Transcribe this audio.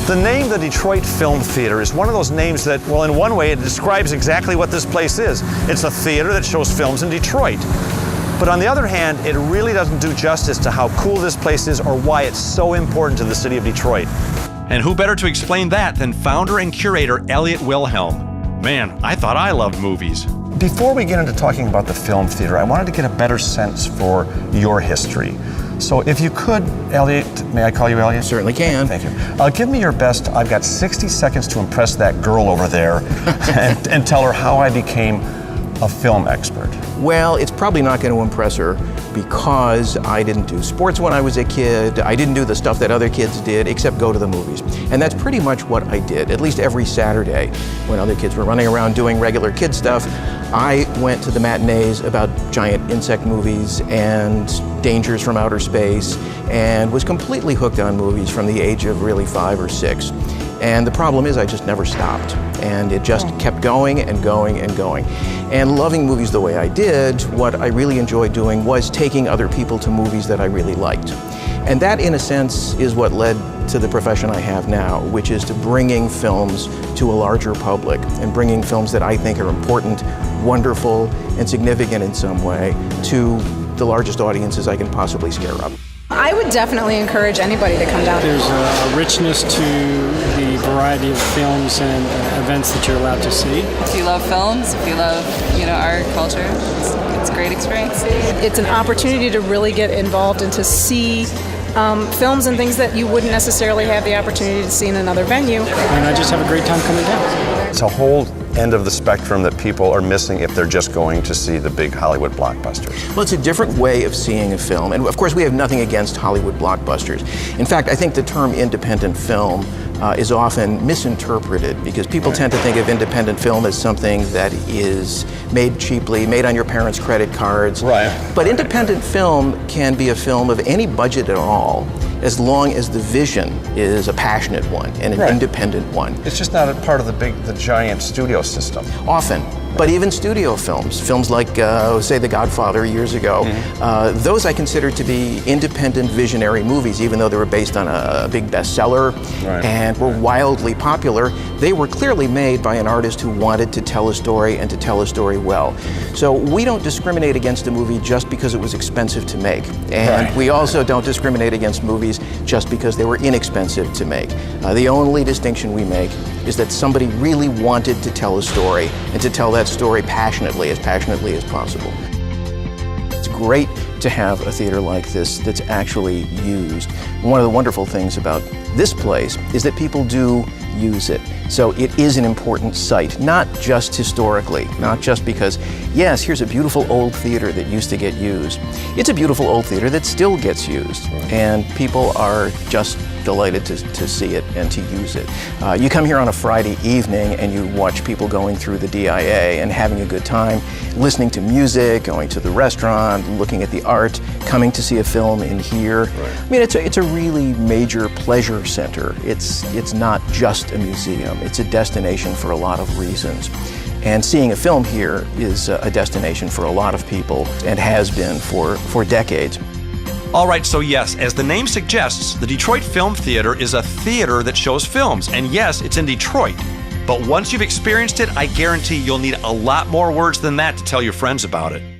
The name, the Detroit Film Theater, is one of those names that, well, in one way, it describes exactly what this place is. It's a theater that shows films in Detroit. But on the other hand, it really doesn't do justice to how cool this place is or why it's so important to the city of Detroit. And who better to explain that than founder and curator Elliot Wilhelm? Man, I thought I loved movies. Before we get into talking about the film theater, I wanted to get a better sense for your history. So if you could, Elliot, may I call you Elliot? Certainly can. Thank you. Give me your best. I've got 60 seconds to impress that girl over there and tell her how I became a film expert. Well, it's probably not going to impress her because I didn't do sports when I was a kid. I didn't do the stuff that other kids did except go to the movies. And that's pretty much what I did, at least every Saturday. When other kids were running around doing regular kid stuff, I went to the matinees about giant insect movies and dangers from outer space and was completely hooked on movies from the age of really 5 or 6. And the problem is I just never stopped. And it just kept going and going and going. And loving movies the way I did, what I really enjoyed doing was taking other people to movies that I really liked. And that, in a sense, is what led to the profession I have now, which is to bringing films to a larger public and bringing films that I think are important, wonderful, and significant in some way to the largest audiences I can possibly scare up. I would definitely encourage anybody to come down. There's a richness to the variety of films and events that you're allowed to see. If you love films, if you love, art, culture, it's a great experience. It's an opportunity to really get involved and to see films and things that you wouldn't necessarily have the opportunity to see in another venue. And I just have a great time coming down. It's a whole end of the spectrum that people are missing if they're just going to see the big Hollywood blockbusters. Well, it's a different way of seeing a film. And of course, we have nothing against Hollywood blockbusters. In fact, I think the term independent film is often misinterpreted because people tend to think of independent film as something that is made cheaply, made on your parents' credit cards. Right. But independent film can be a film of any budget at all, as long as the vision is a passionate one and an independent one. It's just not a part of the giant studio system. Often. But even studio films like, say, The Godfather years ago, those I consider to be independent visionary movies, even though they were based on a big bestseller and were wildly popular. They were clearly made by an artist who wanted to tell a story and to tell a story well. So we don't discriminate against a movie just because it was expensive to make. And we also don't discriminate against movies just because they were inexpensive to make. The only distinction we make is that somebody really wanted to tell a story and to tell that story passionately as possible. It's great to have a theater like this that's actually used. One of the wonderful things about this place is that people do use it. So it is an important site, not just historically, not just because, yes, here's a beautiful old theater that used to get used. It's a beautiful old theater that still gets used, and people are just delighted to see it and to use it. You come here on a Friday evening and you watch people going through the DIA and having a good time, listening to music, going to the restaurant, looking at the art, coming to see a film in here. I mean, it's a really major pleasure center. It's not just a museum. It's a destination for a lot of reasons. And seeing a film here is a destination for a lot of people and has been for decades. All right, so yes, as the name suggests, the Detroit Film Theater is a theater that shows films. And yes, it's in Detroit. But once you've experienced it, I guarantee you'll need a lot more words than that to tell your friends about it.